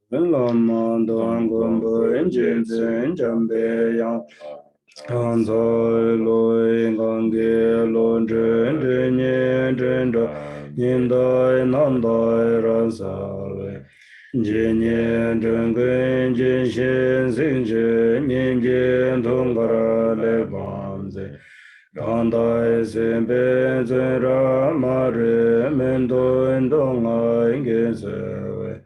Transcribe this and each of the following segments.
Lama Duan Gombo Enjin Zen Jambe Yang Anzai Loi Gange Lon Zhen Zhen Yen Zhen Zhen Yin Dai Nam Dai Ran Sa Wei Jin Yen Zhen Guen Jin Xin Xin Zhen Yin Jin Tong Kara Le Bam Zhe Dan Dai Sen Ben Zhen Ra Ma Re Men Doi Dong Ai Ge Se Wei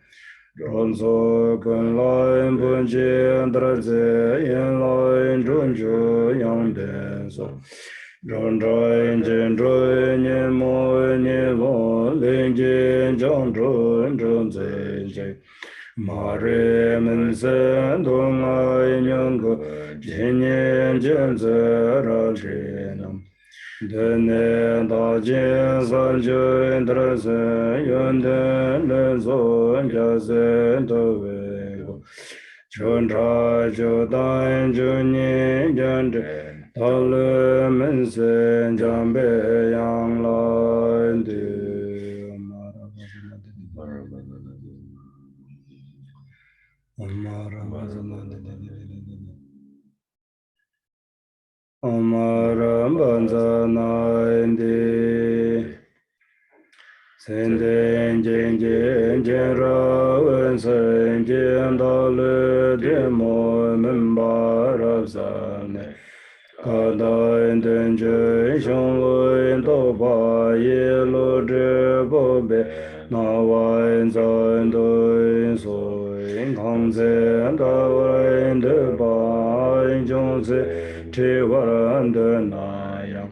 Ronzo kun loin bun jin dra ze yin loin zhun zhu yang den so. Zhong zhai jin zhui nian mo nian lo lin jin zhang zhun zhun zai jai. Ma re men sen dong ai nyang ge jin nian jin ze ra zhi nam. Dene da jin san jun dra sen yun den len zon ja sen do we go. Chun tra ju dan ju ni jan zhen da le men sen jang be yang lai de. Amaram banza naindi Senden jen jen jen ra wen sen jen da le de mo men ba ra sa ne Ka da en den jen shang wen do ba ye lo zhe bo be Na wa en za en do en so en kang zen da wa en de ba en jong se che wa ran de na yang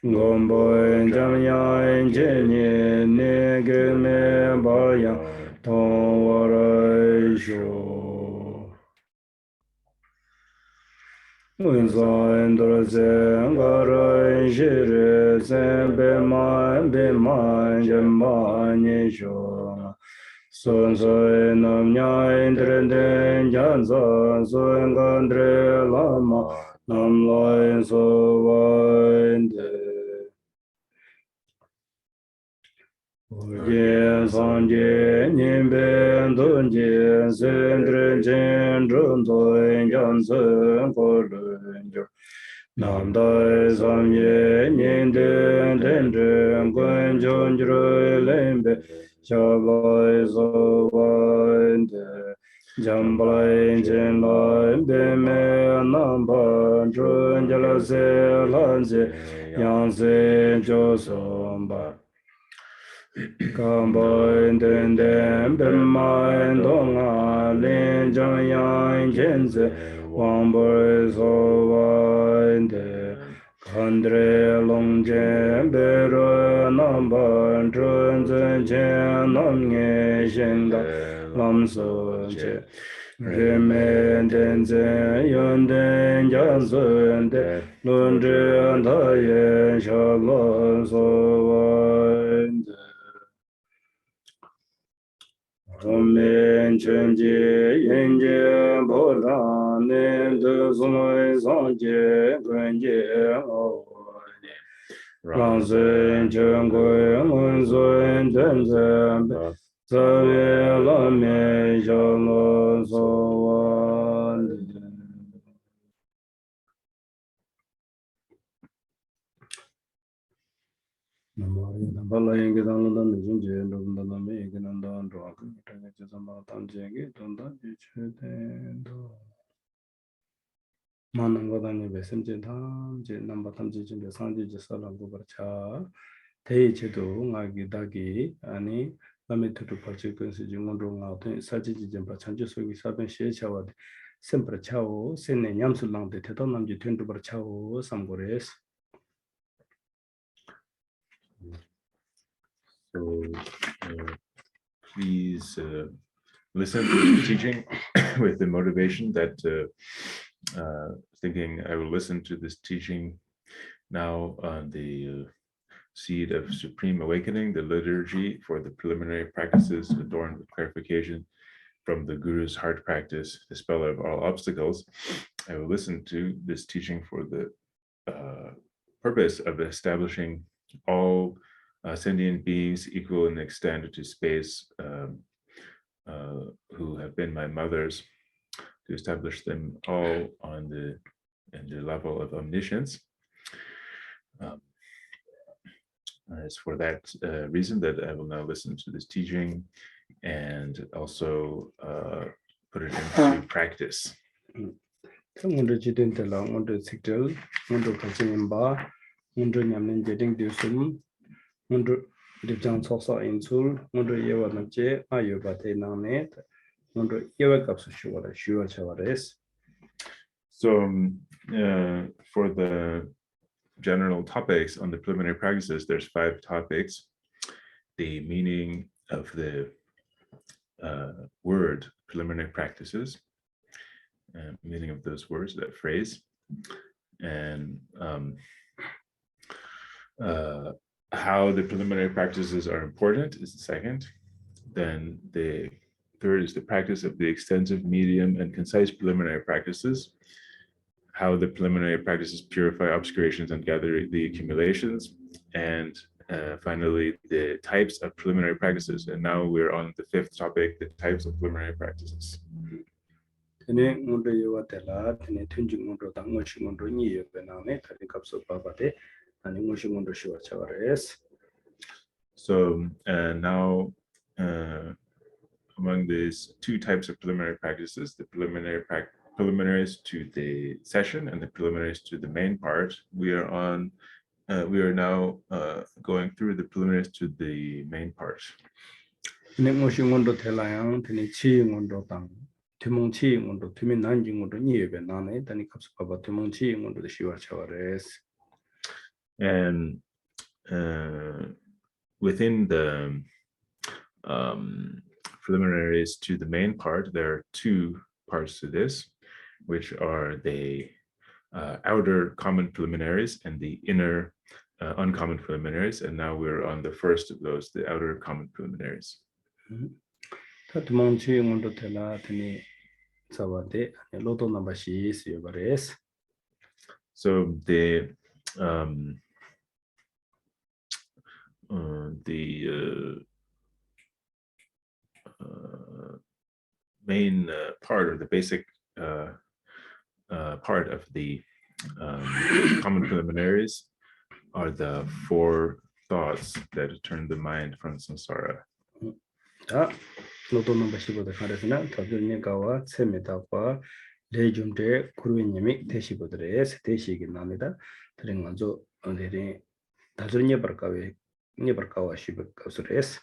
Gombo en jam yang jen ye ne ge me ba yang tong wa rai shu. Wen sa en dra zen ga rai shi re zen be ma jen ba ni shu. Son so en nam nya en dren den jan sa so en gan dre la ma nam la en so wa en de. Yen san jie nian ben dun jie sen dren jen zhen zuen yan sen ko lun jiu. Nam dai san ye nian den den zhen guen zhong zhui len be xia lai so wan de. Jam lai jen lai be me nam ban zhun jia la se lan jie yang se jiu song ba. Kamboin den den ben mai dong a lin zhang yang jian zi wang boi so wai de kan dre long jian be ru nam ban zhun zhen jian nam nye xin da lam su jie Re me den zhen yun den jian sun de lun zhen ta ye sha lan so wai de Chen jie yin jie bo ran nen de sui sang jie guen jie o Rang zhen chen gui mun zun den zhen be Zhe ye la me xiao lo so wan Bala yin ge dang la dan jing jie lu da la me ge nan dan zhuang ge zhe ge zhe ma dan jie ge dong dan ji che den do Ma nang go dan ni be sem jie tam jie nam ba tam ji jing ge sang ji ji sa lang gu bar cha te yi che do nga gi da gi ani la me tu tu pa chi gen si ji ngong zhong nga ten sa ji ji jin pa chang ji so gi sa ben xie cha wa de sem par cha o sen ne nyam su lang de te to nam ji tuen tu bar cha o sam go res So please listen to the teaching with the motivation that thinking I will listen to this teaching now on the seed of supreme awakening, the liturgy for the preliminary practices adorned with clarification from the Guru's heart practice, the speller of all obstacles. I will listen to this teaching for the purpose of establishing all sentient beings equal in extent to space, who have been my mothers, to establish them all on the level of omniscience. It's for that reason that I will now listen to this teaching and also put it into practice. Mundu jidin tela, mundu sikdel, mundu kachimba, mundu nyamnin jeding dusum, mundu dipjang soksa insul, mundu yewa namche, ayo bate nane, mundu yewa kapsu shuwa chavares. So for the general topics on the preliminary practices, there's 5 topics. The meaning of the word preliminary practices, meaning of those words, that phrase, and how the preliminary practices are important is the second. Then the third is the practice of the extensive, medium, and concise preliminary practices, how the preliminary practices purify obscurations and gather the accumulations, and finally, the types of preliminary practices. And now we're on the 5th topic, the types of preliminary practices. Tene mundu yewa tela, tene tunjing mundu tang ngoshi mundu nyi yewa nane, tani kapsu babate, ani ngoshi mundu shuwa chavares. So now, among these 2 types of preliminary practices, the preliminaries to the session and the preliminaries to the main part, we are now going through the preliminaries to the main part. Tene ngoshi mundu tela yang, tene chi mundu tang, timung chi mundu, timin nanjing mundu nyi yewa nane, tani kapsu baba timung chi mundu shuwa chavares. And within the preliminaries to the main part, there are 2 parts to this, which are the outer common preliminaries and the inner uncommon preliminaries. And now we're on the first of those, the outer common preliminaries. Timung chi mundu tela, tene savate, loto nambashi siyo bares. So the main part, or the basic part of the common preliminaries are the 4 thoughts that turn the mind from samsara. Loto nambashi boda karesna, tabdurnya gawa, semetapa, lejumde, kuruinyamik, teshi bodres, teshi ginamida, terenganzo, andere, tabdurnya barkawa shibak kapsures.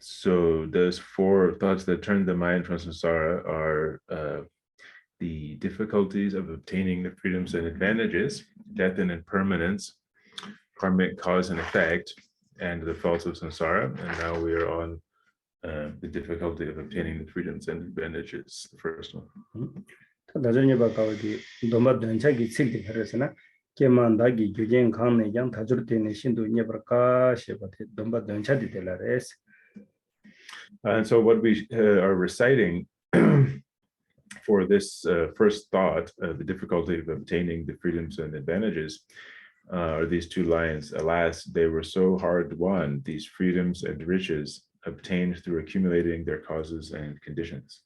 So those 4 thoughts that turn the mind from samsara are the difficulties of obtaining the freedoms and advantages, death and impermanence, karmic cause and effect, and the faults of samsara. And now we are on the difficulty of obtaining the freedoms and advantages, the first one. tabdurnya barkawa ki domba dhanchagi tsikdi karesna, kemandaagi gyujeng khamne yang tajurtene shindu nyebarka shibate domba dhanchadi telares. And so what we are reciting for this first thought, the difficulty of obtaining the freedoms and advantages, are these 2 lines. Alas, they were so hard won, these freedoms and riches obtained through accumulating their causes and conditions.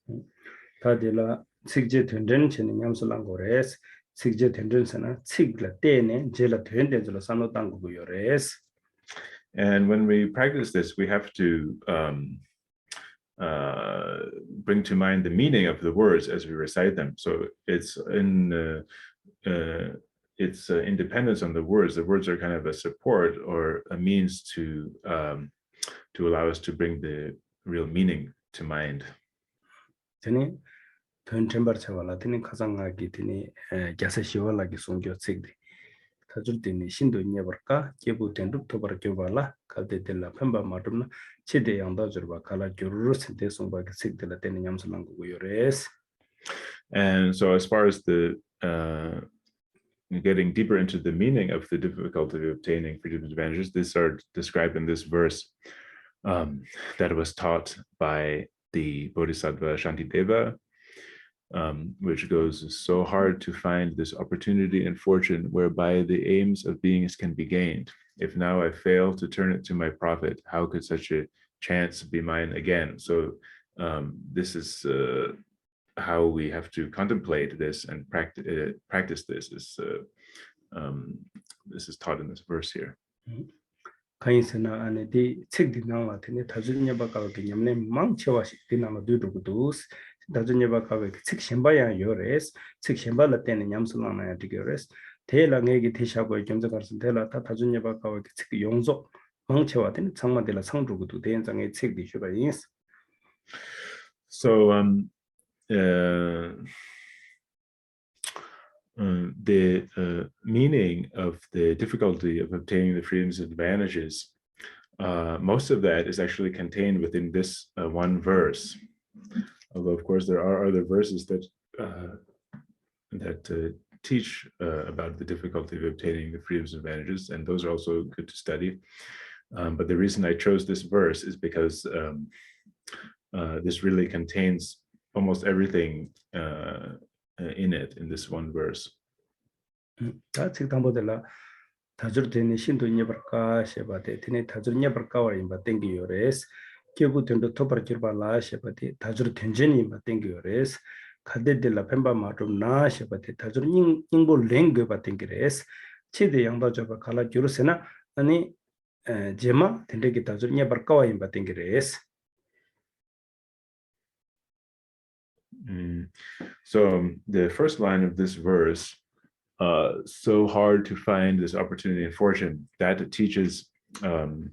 Tadila sikje tenden chene nyamsulang gores, sikje tenden sana sikla tene jela tenden jela sano tangu yores. And when we practice this, we have to bring to mind the meaning of the words as we recite them. So it's in its independence on the words. The words are kind of a support or a means to allow us to bring the real meaning to mind. Tene tontembar chawala tene kazangagi tene gyasa shiwala gi songyo tsikdi. Tajul tene shindo nyebarka kebu tendup tobar kyobala kalde tela pemba matumna chide yangda jurba kala gyururu sente songba gi tsikdila tene nyamsalang yores. And so as far as the getting deeper into the meaning of the difficulty of obtaining freedom advantages, these are described in this verse that was taught by the Bodhisattva Shantideva, which goes, so hard to find this opportunity and fortune whereby the aims of beings can be gained. If now I fail to turn it to my profit, how could such a chance be mine again. So this is how we have to contemplate this and practice this. This is taught in this verse here. 카인스나 안에 디 책디 나와테네 다준냐 바카게 냠네 망쳐와시 디나마 두두구두스 다준냐 바카게 책 셴바야 요레스 책 셴발라 때는 냠슬라나야 디게레스 대랑에게 대샤고 겸자가르스 대라 다 다준냐 바카게 책 용조 망쳐와테네 창마데라 상주구두 대연장의 책디 슈바인스. So the meaning of the difficulty of obtaining the freedoms and advantages, most of that is actually contained within this one verse. Although, of course, there are other verses that teach about the difficulty of obtaining the freedoms and advantages, and those are also good to study. But the reason I chose this verse is because this really contains almost everything in it, in this one verse. 다주르테네 신도 녀버까 셰바데 테네 다주르 녀버까와 임바 땡기요레스 께부텐도 토바르키르발라 셰바데 다주르 텐제니 임바 땡기요레스 카데델라 펜바 좀 나 셰바데 다주르 잉볼 랭게 바 땡기레스 치데 양바저바 칼라 주르세나 아니 제마 텐데기 다주르 녀버까와 임바 땡기레스. So the first line of this verse, so hard to find this opportunity and fortune, that teaches on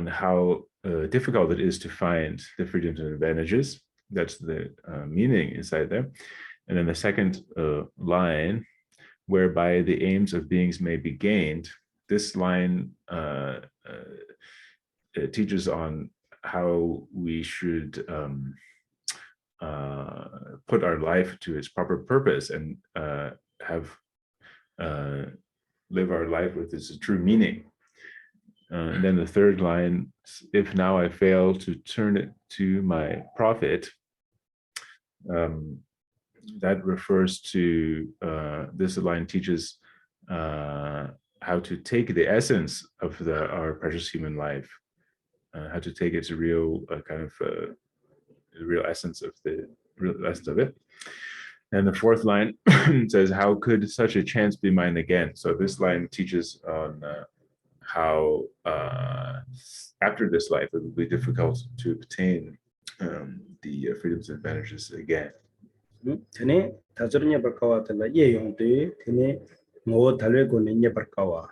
how difficult it is to find the freedoms and advantages. That's the meaning inside there. And then the second line, whereby the aims of beings may be gained, this line teaches on how we should put our life to its proper purpose and live our life with its true meaning. And then the third line, if now I fail to turn it to my profit, that refers to, this line teaches how to take the essence of our precious human life, how to take its real real essence of it. And the fourth line says, how could such a chance be mine again? So this line teaches on how after this life it will be difficult to obtain the freedoms and advantages again. 테네 다주르 녀버까와 달라 예용데 테네 뭐 달외고네 녀버까와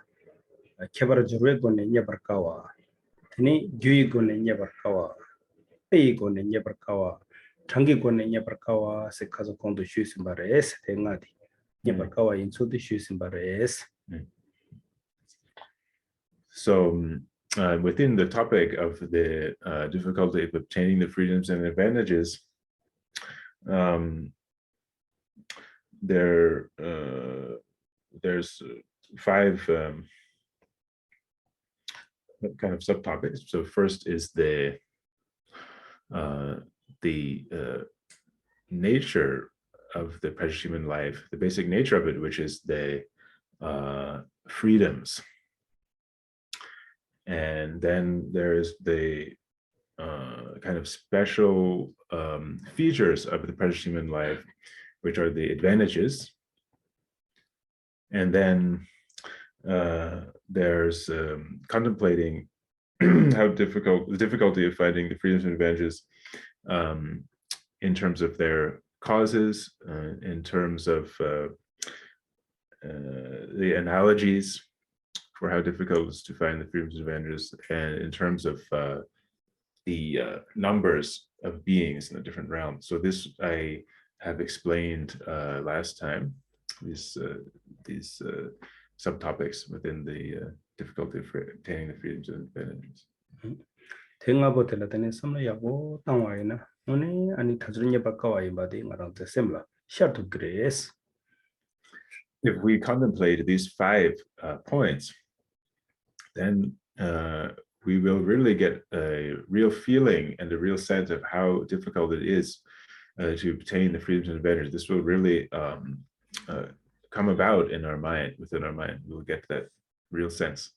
케바르 주르고네 녀버까와 테네 규이고네 녀버까와 페이고네 녀버까와 장기고네 녀버까와 세카조 공도 슈스바레스 땡아디 녀버까와 인소도 슈스바레스. So within the topic of the difficulty of obtaining the freedoms and advantages, there's 5 kind of subtopics. So first is the nature of the precious human life, the basic nature of it, which is the freedoms. And then there's the kind of special features of the precious human life, which are the advantages. And then there's contemplating how the difficulty of finding the freedoms and advantages in terms of their causes, in terms of the analogies for how difficult it is to find the freedoms and advantages, and in terms of the numbers of beings in the different realms. So this I have explained last time, these subtopics within the difficulty of obtaining the freedoms and advantages. 땡아보텔라테네 섬라야고 땅와이나 오네 아니 다주르 바까와이 바디 마랑테 셈라 샤르투 그레스. If we contemplate these 5 points, then we will really get a real feeling and a real sense of how difficult it is to obtain the freedoms and advantages. This will really come about in our mind, within our mind. We'll get that real sense.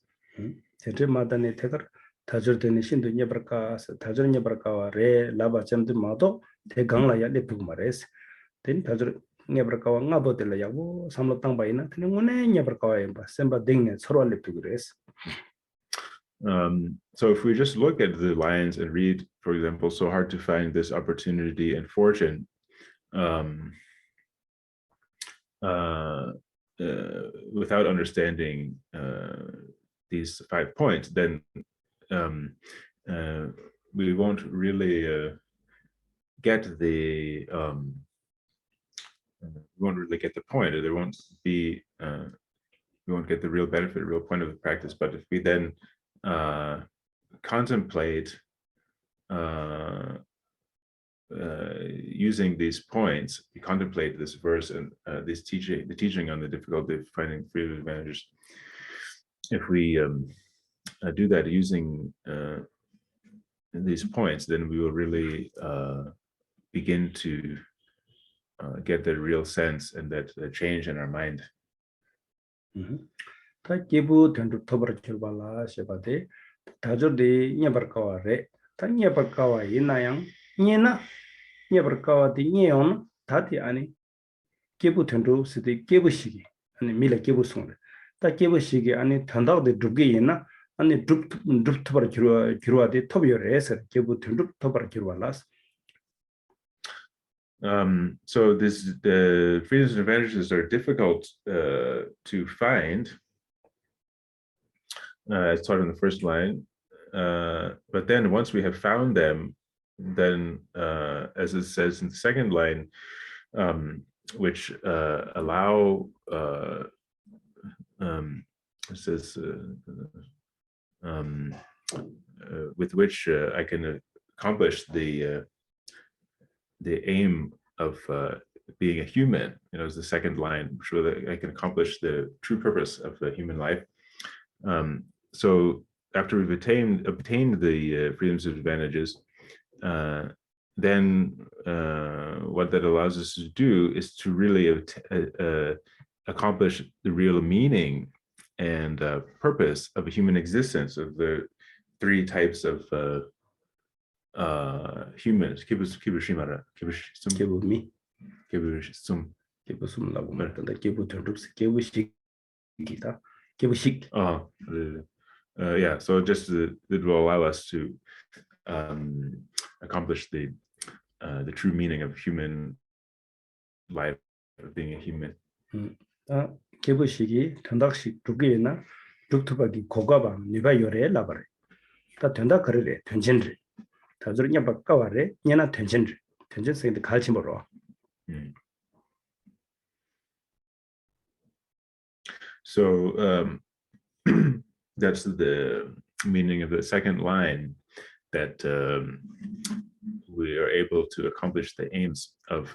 제트 마다네 테거 타저드네 신도 녀버까 타저 녀버까와 레 라바 점드 마도 대강라 야레 푸고 말레스 된 타저 녀버까와 나보들 야고 삼로 땅 바이나 테는 거네 녀버까와 엠바 셈바 딩네 서로 알레 푸고 레스. So if we just look at the lines and read, for example, so hard to find this opportunity and fortune, without understanding these 5 points, then we won't really get the point, or there won't be we won't get the real benefit, real point of the practice. But if we then contemplate using these points, we contemplate this verse and the teaching on the difficulty of finding freedom advantages. If we do that using these points, then we will really begin to get the real sense and that the change in our mind. 타 기부 된도 토벌 결발라 셔바데 다저데 녀버까와레 타 녀버까와 이나양 녀나 녀버까와 디녀온 다티 아니 기부 된도 시디 기부시기 아니 밀레 기부송레 타 기부시기 아니 단다데 두게 이나 아니 둡 토벌 기루아데 토비어레서 기부 된도 토벌 기루발라스. So the freedoms and advantages are difficult to find, as taught in the first line. But then once we have found them, then as it says in the second line, which allow, it says, with which I can accomplish the aim of being a human, is the second line, so that I can accomplish the true purpose of the human life. So after we've obtained the freedoms and advantages, then what that allows us to do is to really accomplish the real meaning and purpose of a human existence, of the 3 types of humans. Yeah, so just it will allow us to accomplish the true meaning of human life, of being a human. 기부식이 단닥식 두 개나 둑투박이 고가방 니바 요래 라바래 다 된다 그러래 된진리 다저냐 바까와래 얘나 된진리 된진생인데 갈치 모르. So that's the meaning of the second line, that we are able to accomplish the aims of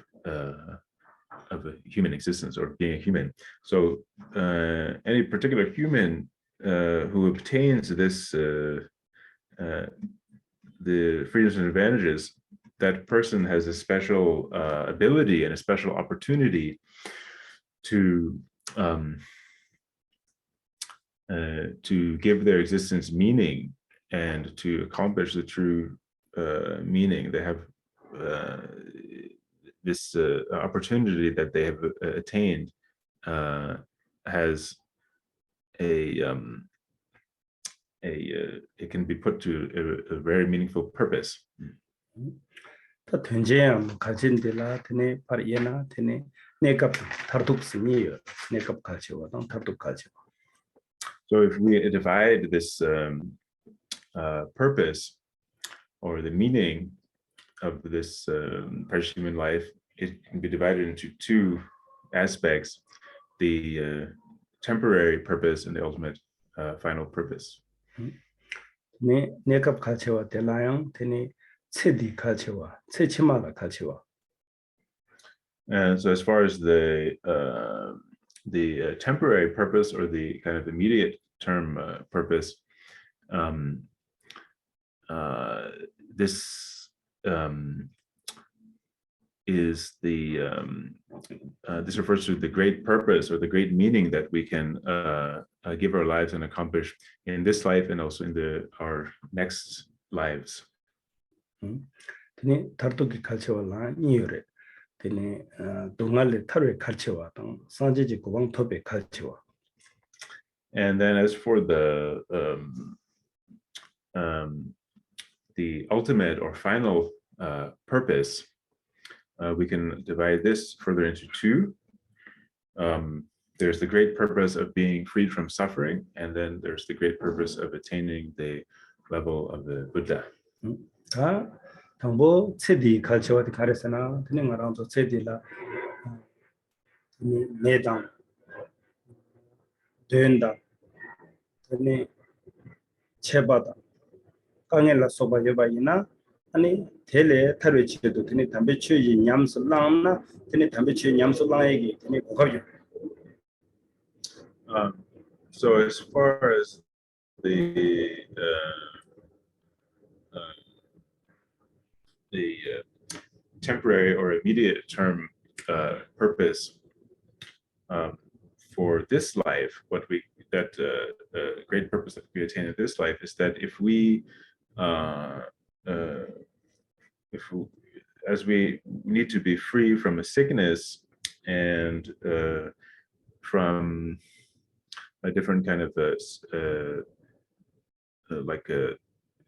a human existence, or being a human. So any particular human who obtains this the freedoms and advantages, that person has a special ability and a special opportunity to give their existence meaning and to accomplish the true meaning. They have this opportunity that they have attained has it can be put to a very meaningful purpose. 다 된제야 가진들라 되네 파리에나 되네 내갑 타르둑스니요 내갑 가지고 타르둑 가지고. So if we divide this purpose or the meaning of this precious human life, it can be divided into 2 aspects: the temporary purpose and the ultimate final purpose. 네 내갑 가치와 델라양 되네 체디 가치와 체치마다 가치와. And so as far as the temporary purpose, or the kind of immediate term purpose, this is this refers to the great purpose or the great meaning that we can give our lives and accomplish in this life and also in our next lives. Tene tartoki kalchewa la niyore. Tene dongale tarwe kalchewa tang sanjeji kubang tobe kalchewa. And then as for the ultimate or final purpose, we can divide this further into two. There's the great purpose of being freed from suffering, and then there's the great purpose of attaining the level of the Buddha. 당보 체디 갈체와디 가르세나 드는 거랑서 체디라 내당 된다 드니 체바다 강엘라 소바 여바이나 아니 텔레 타르치도 드니 담배 취이 냠슬랑나 드니 담배 취이 냠슬랑에게 드니 고갑요. So as far as the temporary or immediate term purpose for this life, great purpose that we attain in this life is that as we need to be free from a sickness and from a different kind of like a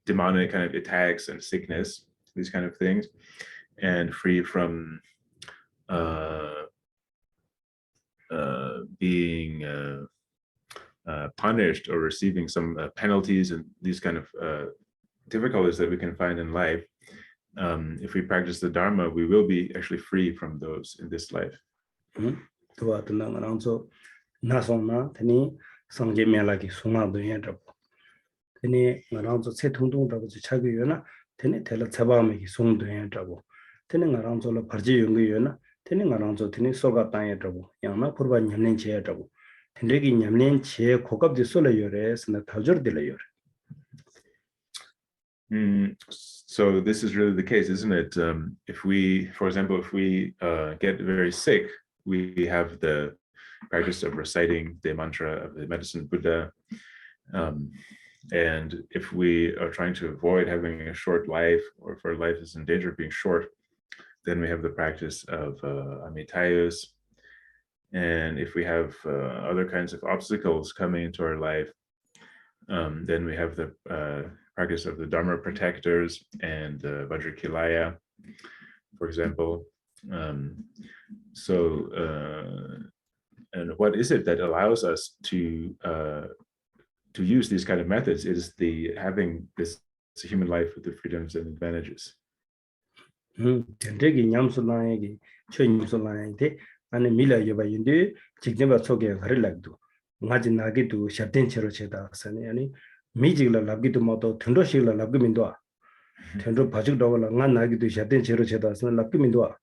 demonic kind of attacks and sickness, these kind of things, and free from being punished or receiving some penalties and these kind of difficulties that we can find in life. If we practice the Dharma, we will be actually free from those in this life. 나송나 테니 성제면라기 송아도 해줘. 테니 나랑서 세통동다고 차기요나 테니 텔라 차바메기 송도 해줘. 테니 나랑서로 버지 용기요나 테니 나랑서 테니 소가 땅해줘. 양나 포르바 냠낸 제해줘. 테니기 냠낸 제 고갑디 솔레요레스나 타저들레요. So this is really the case, isn't it? If we, for example, get very sick, we have the practice of reciting the mantra of the medicine Buddha. And if we are trying to avoid having a short life, or if our life is in danger of being short, then we have the practice of amitayus. And if we have other kinds of obstacles coming into our life, then we have the practice of the Dharma protectors and Vajrakilaya, for example. And what is it that allows us to use these kind of methods? It is having this human life with the freedoms and advantages. 전쟁이 냠술랑에게 최임술랑에게 아니 밀려 여바인데 직접과 속에 가르락도 맞이 나기도 샤텐체로 제다서니 아니 미직을 납기도 뭐도 튼도식을 납기민도 튼도 바직도가 난 나기도 샤텐체로 제다서니 납기민도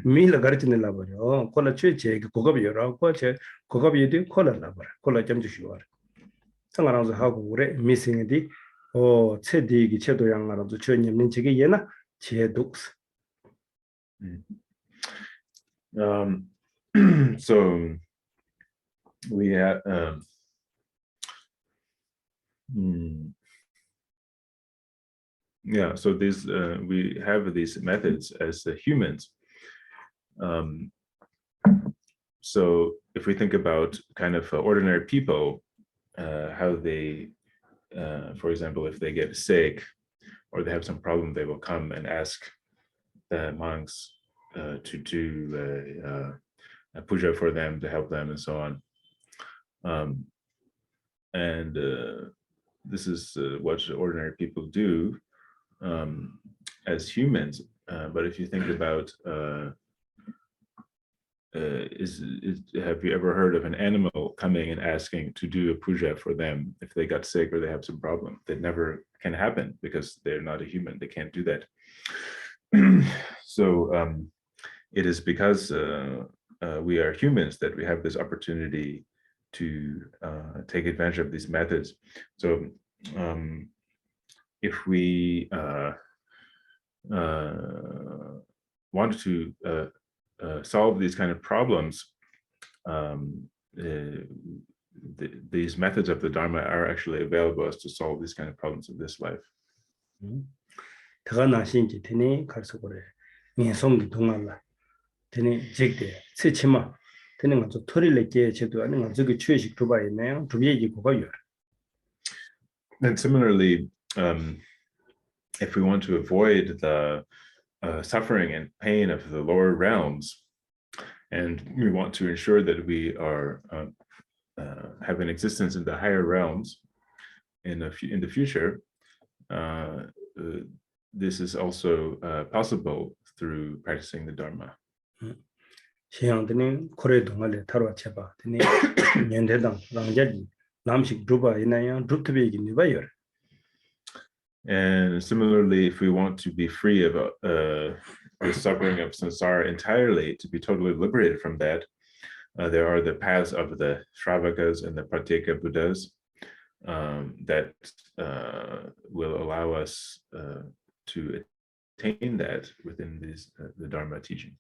밀려 가르치는 라버요 콜라 최제 고급이라 고체 고급이디 콜라 라버 콜라 점주시와 상하랑서 하고 그래 미싱이디 체디기 체도양나라도 전념는 지게 얘나 제독스. So we have so these we have these methods as humans. So if we think about kind of ordinary people, how they for example, if they get sick or they have some problem, they will come and ask the monks to do a puja for them, to help them, and so on. And this is what ordinary people do as humans. But if you think about, have you ever heard of an animal coming and asking to do a puja for them if they got sick or they have some problem? That never can happen because they're not a human. They can't do that. So it is because we are humans that we have this opportunity to take advantage of these methods. So if we want to solve these kind of problems, these methods of the Dharma are actually available to solve these kind of problems of this life. 대가 나신지 되네 가서 그래. 네 송기 동안라. 되네 직대 세치마. 되는 거 토릴레게 제도 아닌 거 저기 취식 두 바이네요. 두 얘기 고가요. And similarly, if we want to avoid the suffering and pain of the lower realms, and we want to ensure that we are have an existence in the higher realms in the future, this is also possible through practicing the Dharma. 시향들이 고래 동안에 타로 쳐봐. 되네 년대당 랑자지 남식 두바 이나야 두트베기 니바요. And similarly, if we want to be free of the suffering of samsara entirely, to be totally liberated from that, there are the paths of the Shravakas and the Pratyeka Buddhas that will allow us to attain that within the Dharma teachings.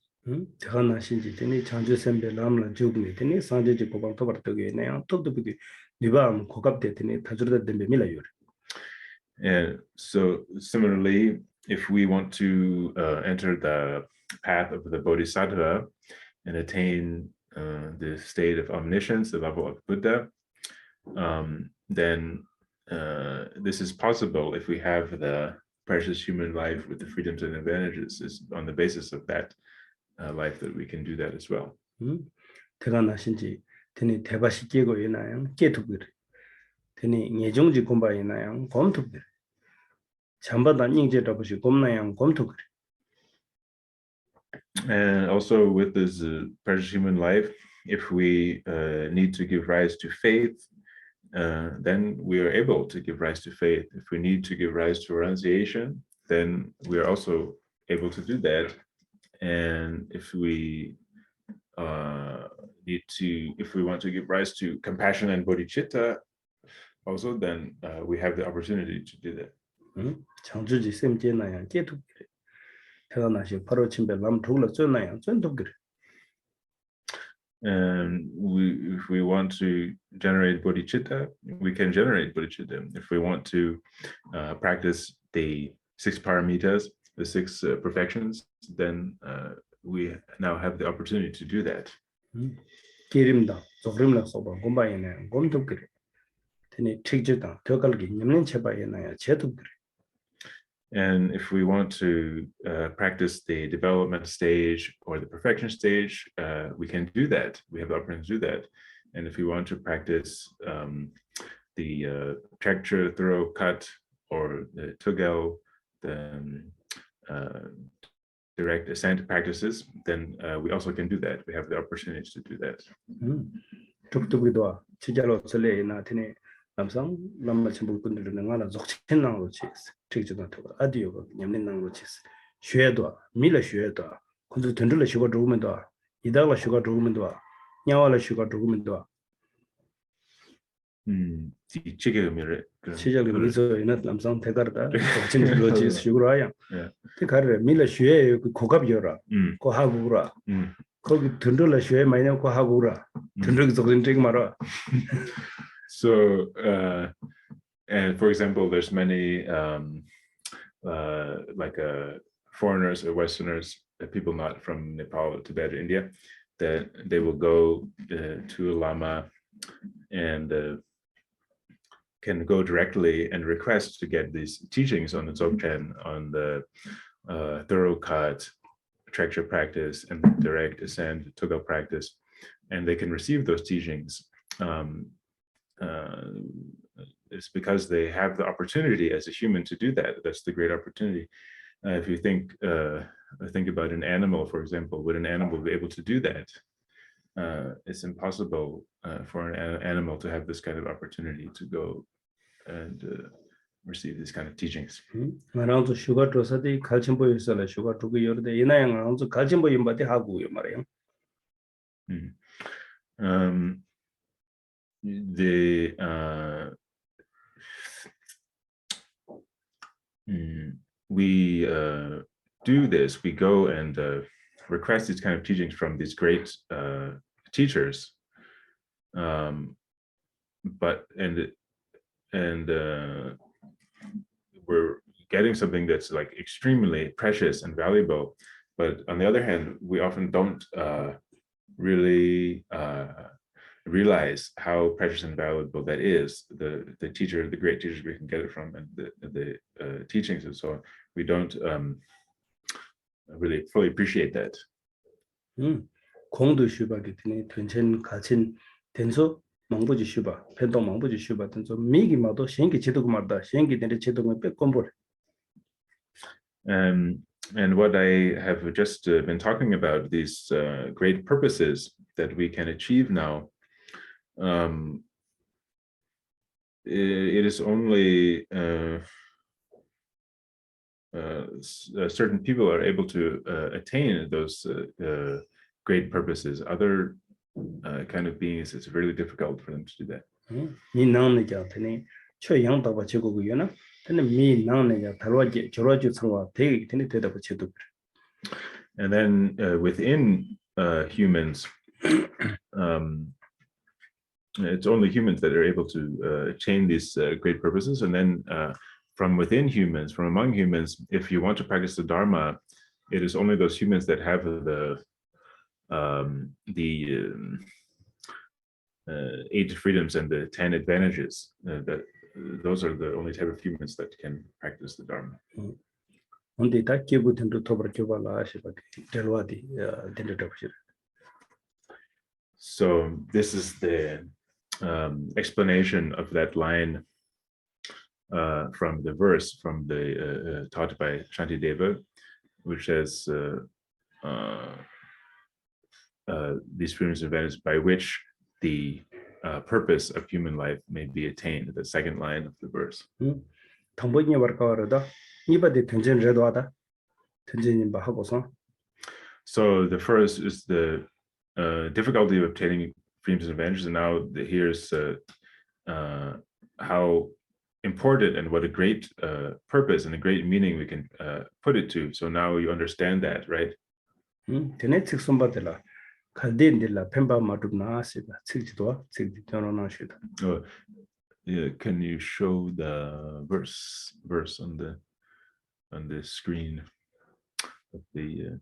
대가나 신지 되네 장주선배 남라 죽네 되네 산제지 고방 토바르되게 내야 톱도비게 니바am 고갑대 되네 다주르다 덴베 밀라요. And so similarly, if we want to enter the path of the Bodhisattva and attain the state of omniscience, the level of Buddha, then this is possible if we have the precious human life with the freedoms and advantages. Is on the basis of that life that we can do that as well. 대가나 신지 되네 대바시 깨고 이나요 깨투비르 되네 예정지 공바 이나요 검투비르 잠바다 닝제다 보시 곰나양 검투비르. And also with this precious human life, if we need to give rise to faith, then we are able to give rise to faith. If we need to give rise to renunciation, then we are also able to do that. And if we if we want to give rise to compassion and bodhicitta, also then we have the opportunity to do that. 장주지 셈제나양 깨투비르. 대가나시 바로 침배 남 둘러 쩌나양 쩐도비르. And if we want to generate bodhicitta, we can generate bodhicitta. If we want to practice the 6 paramitas, the 6 perfections, then we now have the opportunity to do that. 기림다 조그림라 소바 곰바이네 곰도비르. 되네 책지다 더갈기 냠는 체바이나야 제도비르. And if we want to practice the development stage or the perfection stage, we can do that. We have the opportunity to do that. And if we want to practice the texture, thorough cut, or the tugel, the direct ascent practices, then we also can do that. We have the opportunity to do that. 툭툭이도 지자로 설레나 되네 남상 남마 친구분들은 나라 적천낭으로 치스 책지도 더 아디오가 냠린낭으로 치스 쉐도 밀라 쉐도 근데 던들어 쉬고 죽으면도 이다가 쉬고 죽으면도 냐와라 쉬고 죽으면도 지게 의미를 시작을 위해서 이나 남상 대가르다 적천으로 치스 쉬고 와야 그 가르 밀라 쉐 고갑이어라 고 하고라 거기 던들어 쉐 많이 넣고 하고라 던들어 적은 책 말아. So, and for example, there's many like foreigners or Westerners, people not from Nepal, Tibet, or India, that they will go to a Lama and can go directly and request to get these teachings on the Dzogchen, on the thorough cut, texture practice, and direct ascent, Tugel practice, and they can receive those teachings. It's because they have the opportunity as a human to do that. That's the great opportunity. If you think about an animal, for example, would an animal be able to do that? It's impossible for an animal to have this kind of opportunity to go and receive this kind of teachings. 말아서 슈가 조사디 갈침 보이서라 슈가 두고 여르데 이나양 아무서 갈침 보임 바디 하고요 말이에요. We do this. We go and request these kind of teachings from these great teachers, but we're getting something that's like extremely precious and valuable. But on the other hand, we often don't really realize how precious and valuable that is. The great teachers we can get it from, and the teachings and so on. We don't really fully appreciate that. 공도 슈바게 되네. 된chen 가친 된소 망보지 슈바. 펜동 망보지 슈바 된소 미기 마도 신기 제도고 말다. 신기 된데 제도고 빼꼼볼. And what I have just been talking about, these great purposes that we can achieve now, it is only certain people are able to attain those great purposes. Other kind of beings, it's really difficult for them to do that. And then within humans, it's only humans that are able to attain these great purposes. And then from within humans, from among humans, if you want to practice the Dharma, it is only those humans that have the 8 freedoms and the 10 advantages. That those are the only type of humans that can practice the Dharma. So this is the explanation of that line from the verse from the taught by Shantideva, which says these freedoms and advantages by which the purpose of human life may be attained, the second line of the verse. So the first is the difficulty of obtaining freedoms and advantages, and now here's how important and what a great purpose and a great meaning we can put it to. So now you understand that, right? Yeah, can you show the verse on the screen of the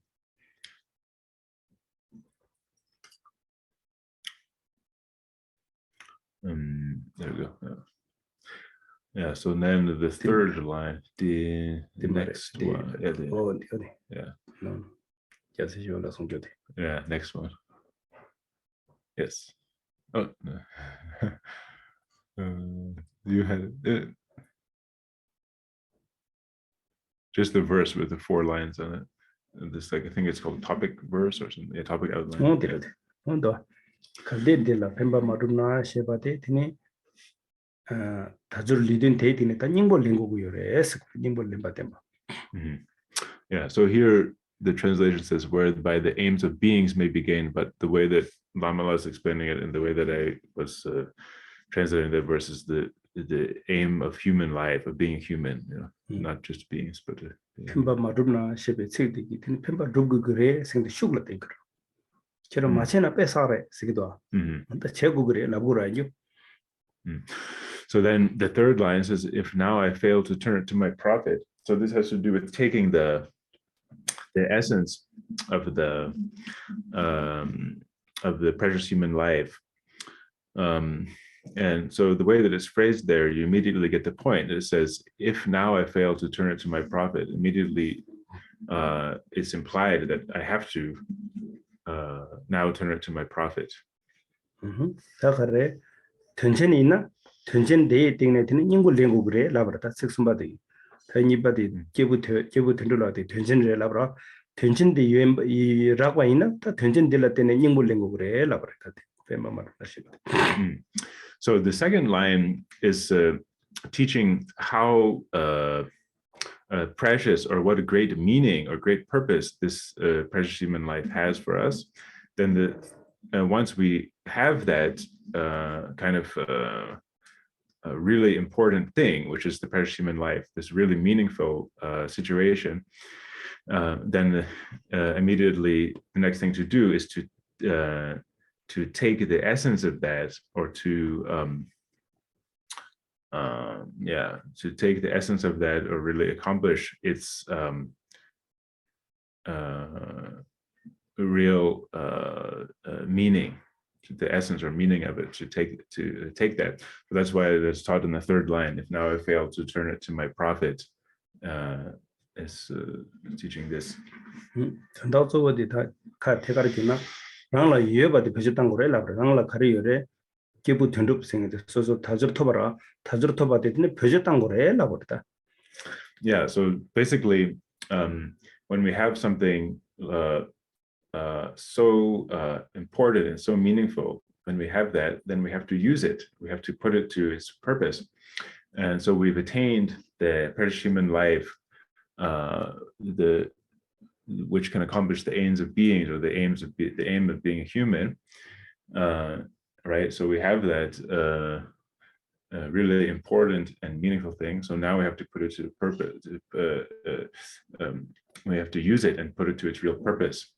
there we go. Yeah, so then the third line, the next one. Yeah, next one. Yes. Oh, no. You had just the verse with the 4 lines on it. And this, like, I think it's called topic verse or something. Yeah, topic outline. Yeah, so here the translation says, whereby the aims of beings may be gained, but the way that Lamala is explaining it and the way that I was translating that verse is the aim of human life, of being human, you know, not just beings, but So then the third line says, if now I fail to turn it to my profit. So this has to do with taking the essence of the precious human life. And so the way that it's phrased there, you immediately get the point. It says, if now I fail to turn it to my profit, immediately it's implied that I have to now turn it to my profit. So the second line is teaching how precious, or what a great meaning or great purpose this precious human life has for us. Then once we have that kind of a really important thing, which is the precious human life, this really meaningful situation, then immediately the next thing to do is to take the essence of that, or to yeah, to take the essence of that or really accomplish its real meaning, the essence or meaning of it, to take that. So that's why it is taught in the third line. If now I fail to turn it to my profit, is teaching this. 到最后的他看铁杆的紧呢，让了越把的不是当过来了，让了看的有的基本听着不行的，所以说他就拖把了，他就拖把的那不是当过来了，我的。Yeah, so basically, when we have something so important and so meaningful, when we have that, then we have to use it. We have to put it to its purpose. And so we've attained the precious human life, which can accomplish the aims of beings, or the aim of being a human, right? So we have that really important and meaningful thing. So now we have to put it to the purpose. We have to use it and put it to its real purpose.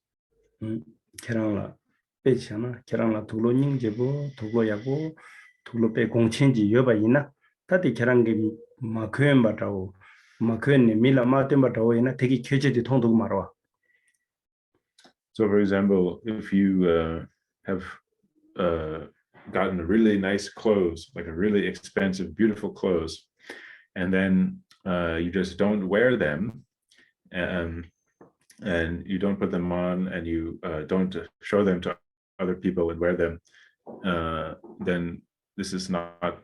계란라 배치나 계란라 도로 닝제보 도로 야고 도로 배 공천지 여바 있나 다들 계란게 마크엔 바다고 마크엔네 밀라 마템 바다고 있나 되게 켜지디 통도 말아. So for example, if you have gotten really nice clothes, like a really expensive, beautiful clothes, and then you just don't wear them, and you don't put them on, and you don't show them to other people and wear them, then this is not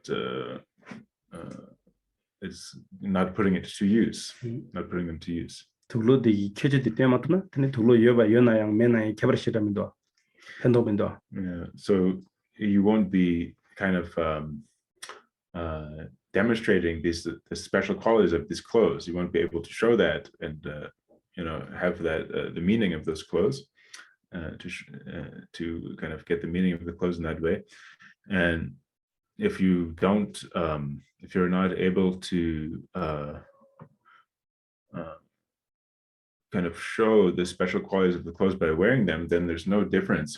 it's not putting it to use, not putting them to use. 도로디 켜지디 때마트나 근데 도로 여바 연나양 매나에 개발시라면도 현도면도. So you won't be kind of demonstrating the special qualities of these clothes. You won't be able to show that and have that the meaning of those clothes, to kind of get the meaning of the clothes in that way. And if you don't, if you're not able to kind of show the special qualities of the clothes by wearing them, then there's no difference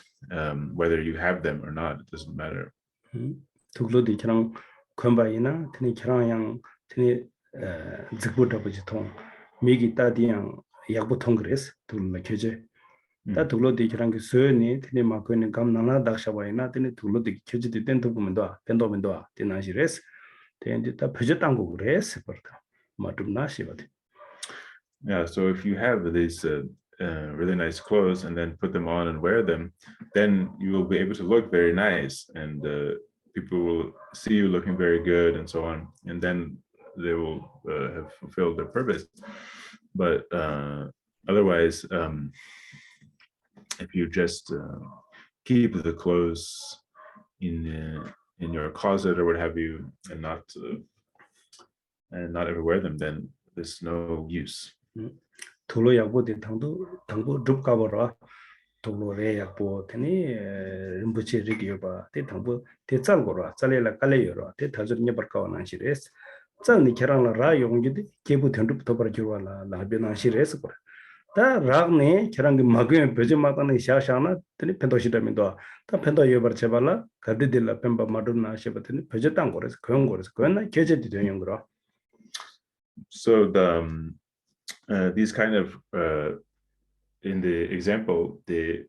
whether you have them or not. It doesn't matter. 도로디 그냥 건바이나 드니 그냥 드니 직부터부터 미기 따디양 약부통 그랬어. 둘로 켜져. 다 둘로디 그냥 그 소연이 드니 막고 있는 감나나 dak샤바이나 드니 둘로디 켜지디 된도 보면도 된도면도 되나시레스. 되는데 다 표졌단 거 그랬어. 버터. 맞음나 시바디. Yeah, so if you have these really nice clothes and then put them on and wear them, then you will be able to look very nice, and people will see you looking very good and so on, and then they will have fulfilled their purpose. But otherwise, if you just keep the clothes in your closet or what have you, and not ever wear them, then there's no use. 도로 약보데 당도 Drupla 버라 도로레 약보 테니 림부치 리기요바 테 당보 테 짤고라 짤레라 깔레요라 테 타저니 버카와나 시레스 짤니 계란라 라 용기데 계부 텐두부터 버지와라 라베나 시레스 거라 다 라그네 계란게 마그에 베제마다네 샤샤나 테니 펜도시다면도 다 펜도 요버 제발라 가데딜라 펜바 마두나 셰바테니 베제땅 거레스 그런 거레스 그나 계제디 되는 거라. So these kind of in the example, the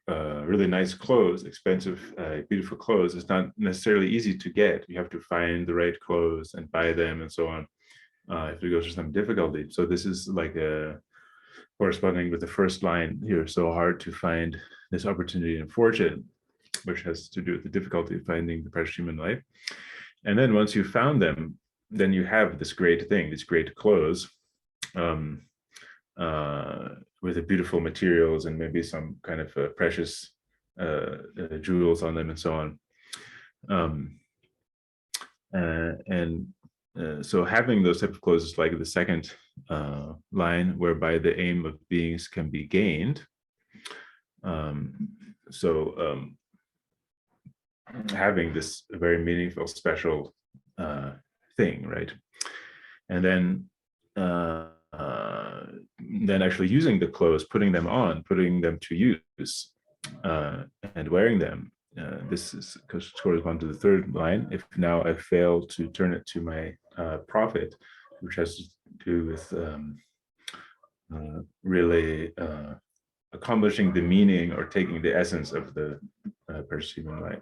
really nice clothes, expensive, beautiful clothes, is not necessarily easy to get. You have to find the right clothes and buy them and so on. If it goes through some difficulty. So this is like corresponding with the first line here. So hard to find this opportunity and fortune, which has to do with the difficulty of finding the precious human life. And then once you found them, then you have this great thing, these great clothes, with the beautiful materials and maybe some kind of precious jewels on them and so on. So having those type of clothes is like the second line, whereby the aim of beings can be gained. Having this very meaningful, special thing, right? And then actually using the clothes, putting them on, putting them to use, and wearing them, this corresponds to the third line. If now I fail to turn it to my profit, which has to do with really accomplishing the meaning or taking the essence of the precious human life.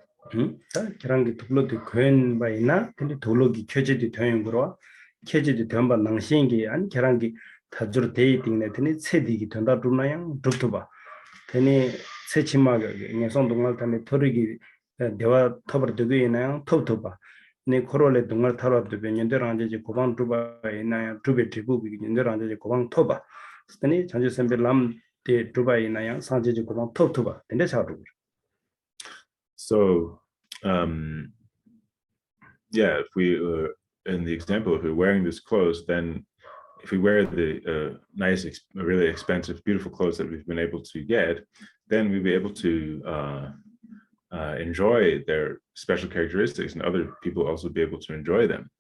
계란기 둘로도 괜 바이나 근데 둘로기 켜지도 되는 거로 켜지도 된바 낭신기 안 계란기 다주로 데이팅네 되니 세디기 된다 두나양 둑투바 되니 세치마게 녀선 동날 단에 토르기 대화 터버 되게 있나요 톱톱바 네 코로레 동날 타로도 변년대랑 이제 고방 두바 있나요 두베 지구기 년대랑 이제 고방 토바 되니 전주 선배람 데 두바 있나요 산지지 고방 톱톱바 근데 자루 So, yeah, if we, in the example, if we're wearing this clothes, then if we wear the nice, really expensive, beautiful clothes that we've been able to get, then we'll be able to enjoy their special characteristics, and other people also be able to enjoy them.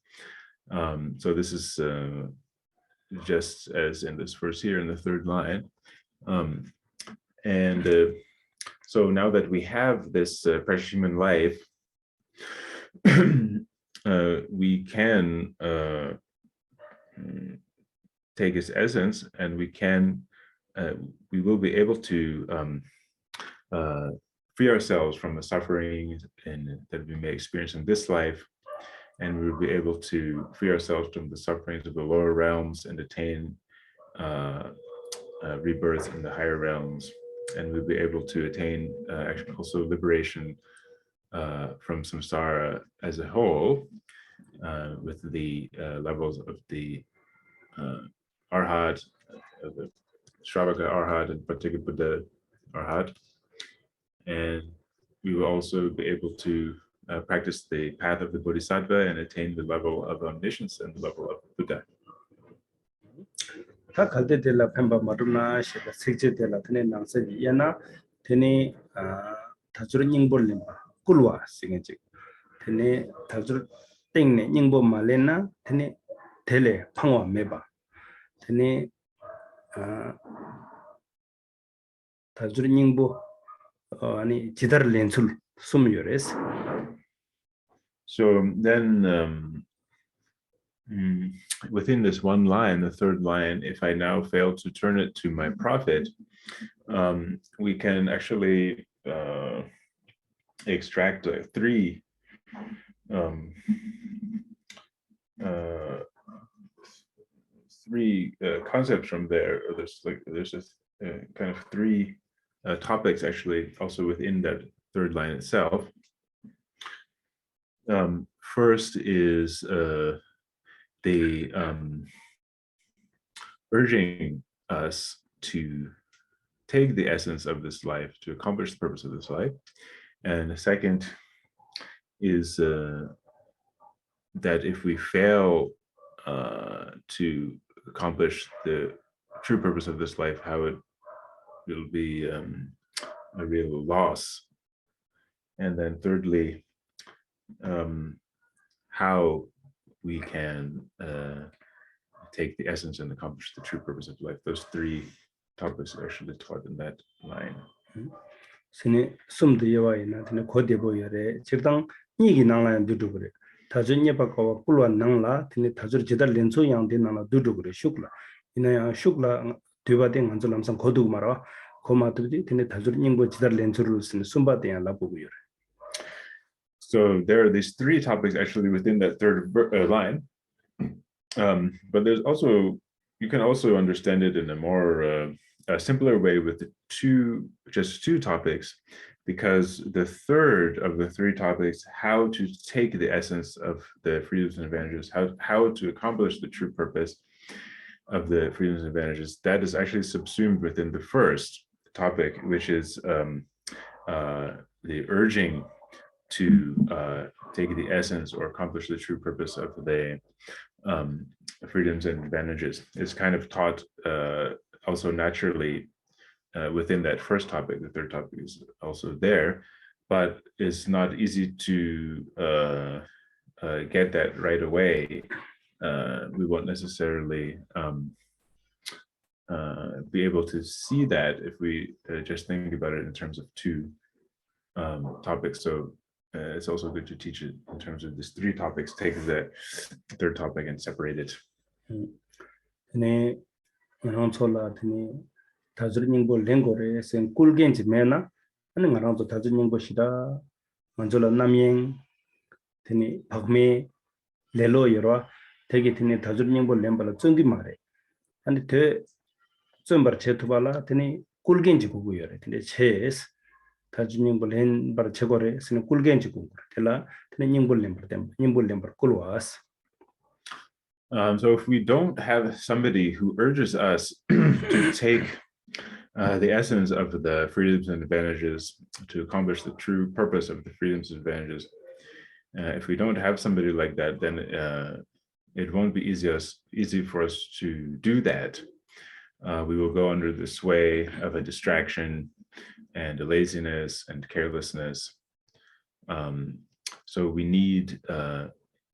So this is just as in this verse here in the third line. So now that we have this precious human life, we can take its essence, and we will be able to free ourselves from the suffering that we may experience in this life, and we will be able to free ourselves from the sufferings of the lower realms and attain rebirth in the higher realms. And we'll be able to attain actually also liberation from samsara as a whole, with the levels of the Arhat, the Shravaka Arhat, and Pratyeka Arhat. And we will also be able to practice the path of the Bodhisattva and attain the level of omniscience and the level of Buddha. 다 갈때 될라 펜바 마루나 시가 색제 될라 드네 남세 야나 드네 다주르 닝볼림 꿀와 싱게지 드네 다주르 땡네 닝보 말레나 드네 텔레 팡와 메바 드네 다주르 닝보 아니 지다르 렌술 숨요레스. So then within this one line, the third line, if I now fail to turn it to my profit, we can actually extract three concepts from there. There's just kind of three topics actually also within that third line itself. First is the urging us to take the essence of this life, to accomplish the purpose of this life. And the second is that if we fail to accomplish the true purpose of this life, how it will be a real loss. And then thirdly, how we can take the essence and accomplish the true purpose of life. Those three topics are actually taught in that line. 스네 숨도 여와이나 드네 고대보여레 적당 니기 나라야 두두 그래 다전예 바꿔 꿀와 나라 드네 다저 제달 렌소 양데 나라 두두 그래 슈클라 이나야 슈클라 되바된 한줄 남상 고두 말아 고마드디 드네 다저 닝보 제달 렌소를 쓰는 숨바대야 라보고요. So there are these three topics actually within that third line, but there's also, you can also understand it in a more a simpler way with just two topics, because the third of the three topics, how to take the essence of the freedoms and advantages, how to accomplish the true purpose of the freedoms and advantages, that is actually subsumed within the first topic, which is the urging to take the essence or accomplish the true purpose of the freedoms and advantages. It's kind of taught also naturally within that first topic. The third topic is also there, but it's not easy to get that right away. We won't necessarily be able to see that if we just think about it in terms of two topics. So it's also good to teach it in terms of these 3 topics. Take the 3rd topic and separate it. 네, 원초라 드니 다즈르닝보 랭고레 센 꿀겐지 메나 하는 거랑도 다즈르닝보시다 먼저라 남행 드니 박메 레로 여러 되게 드니 다즈르닝보 렘발라 쩐기 말해 근데 더 좀버 제투발라 드니 꿀겐지 고고여래 근데 체스 다즈르닝보 렘발 제거레 센 꿀겐지 고고 텔라 드니 닝보 렘발 템 닝보 렘발 꿀와스 So if we don't have somebody who urges us to take the essence of the freedoms and advantages to accomplish the true purpose of the freedoms and advantages, if we don't have somebody like that, then it won't be easy for us to do that. We will go under the sway of a distraction and a laziness and carelessness. So we need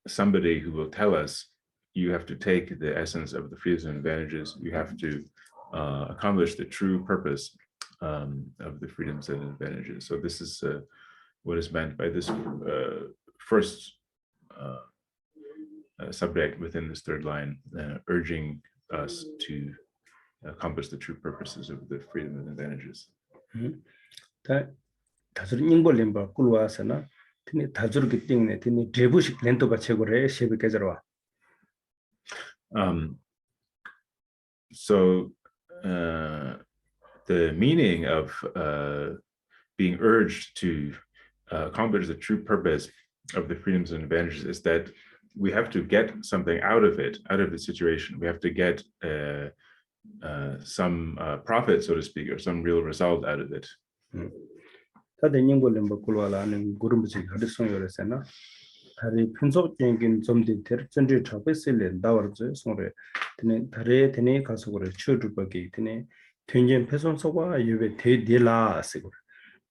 somebody who will tell us, you have to take the essence of the freedoms and advantages. You have to accomplish the true purpose of the freedoms and advantages. So this is what is meant by this first subject within this 3rd line, urging us to accomplish the true purposes of the freedom and advantages. 다들 잉볼렘바 꿀와서나 드니 다저르기 띵네 드니 제부식 렌토바 최고래 셰비께저와 So the meaning of being urged to accomplish the true purpose of the freedoms and advantages is that we have to get something out of it, out of the situation. We have to get some profit, so to speak, or some real result out of it. 다들 잉볼렘바 꿀와라는 구름부지 가르송요레세나 다리 편속적인 점들이 전체 잡혔을 나와서 소리 드네 다리 드네 가속으로 추르버기 드네 된전 배송소가 유베 대딜라스고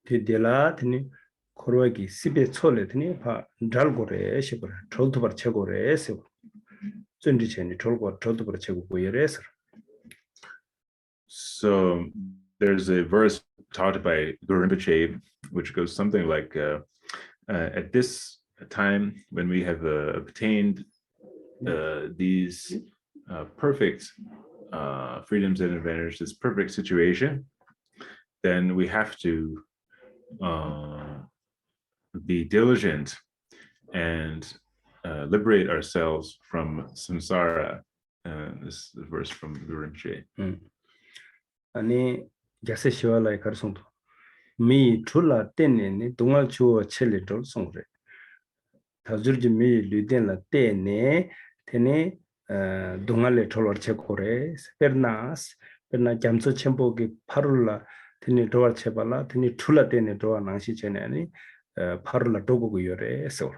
대딜라 드네 코로기 시베 촐레 드네 바 달고레 시버 절도버 최고레 세 전지 전이 절도버 최고 고여레서. So there's a verse taught by Guru Rinpoche which goes something like at this time when we have obtained these perfect freedoms and advantages, this perfect situation, then we have to be diligent and liberate ourselves from samsara. This is a verse from Guru Rinpoche. 아니 야세 시와라의 가르송도 미 줄라 때네니 동al 주어 첼리도 송그래 다줄지 미 류덴라 때네 테네 동al레 톨월 체코레 페르나스 페르나 잠소 쳔보기 파룰라 테니 도와 체발라 테니 줄라 때네 도와 낭시 전에니 파룰라 도고고 요레서.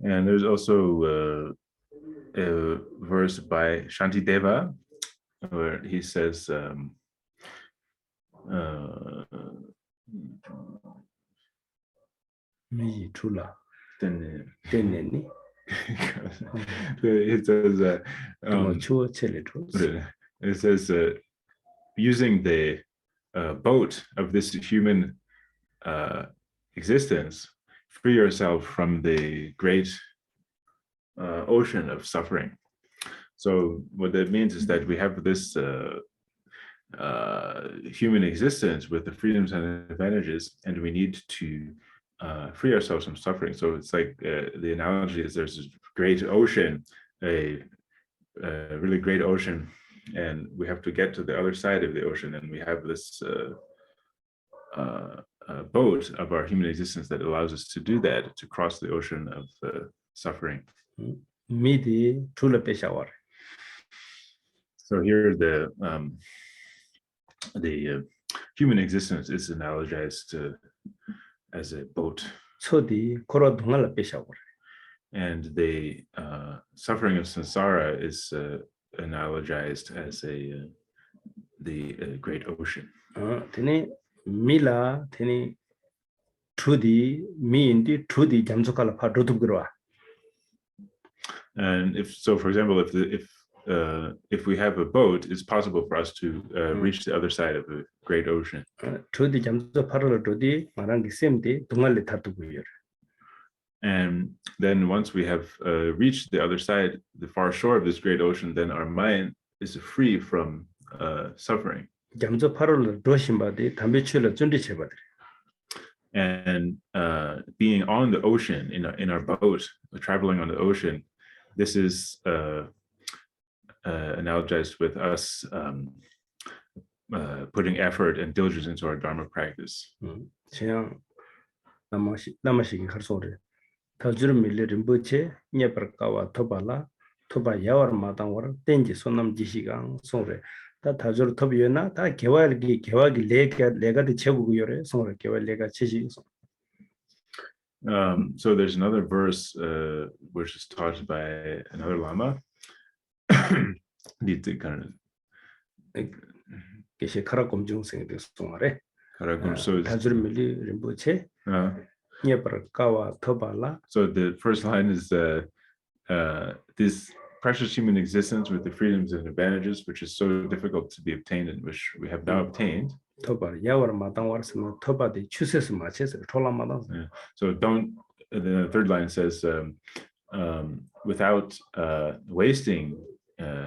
And there's also a verse by Shantideva where he says 미 줄라 then 때네니 it says 주어 첼리도 it says using the boat of this human existence, free yourself from the great ocean of suffering. So what that means is that we have this human existence with the freedoms and advantages, and we need to free ourselves from suffering. So it's like the analogy is there's this great ocean, a really great ocean, and we have to get to the other side of the ocean, and we have this boat of our human existence that allows us to do that, to cross the ocean of suffering. 미디 줄라 빼샤워. So here the human existence is analogized as a boat. 소디 코로 동알라 빼샤워. And the suffering of samsara is analogized as the great ocean. 테니 밀라 테니 투디 미인디 투디 잠속할라 파 로드그로와. And if so, for example, if if we have a boat, it's possible for us to reach the other side of the great ocean. 저디 잠수 파르르 저디 말한 게 셈디 동알레 타투고요. And then once we have reached the other side, the far shore of this great ocean, then our mind is free from suffering. 잠수 파르르 도심바디 담배치를 준비해봐들. And being on the ocean in our boat, traveling on the ocean, this is analogized with us putting effort and diligence into our Dharma practice. 그냥 남아시기 할 소리. 더주름 밀리는 부채 녀버까와 토발라 토바 야월 마당월 땡지 손남 지시강 소래. 다 다주르 토비에나 다 개화기 레가드 제국이요래 소래 개월 레가 지시. So there's another verse which is taught by another Lama. 계시 카라곰중생의 송아래. So 다주르밀리 림부체. 녀버까와 토발라. So the first line is this precious human existence with the freedoms and advantages which is so difficult to be obtained and which we have now obtained. 토바 야월 마당월스는 토바디 추세스 마체스 톨라마당. So don't. The third line says without wasting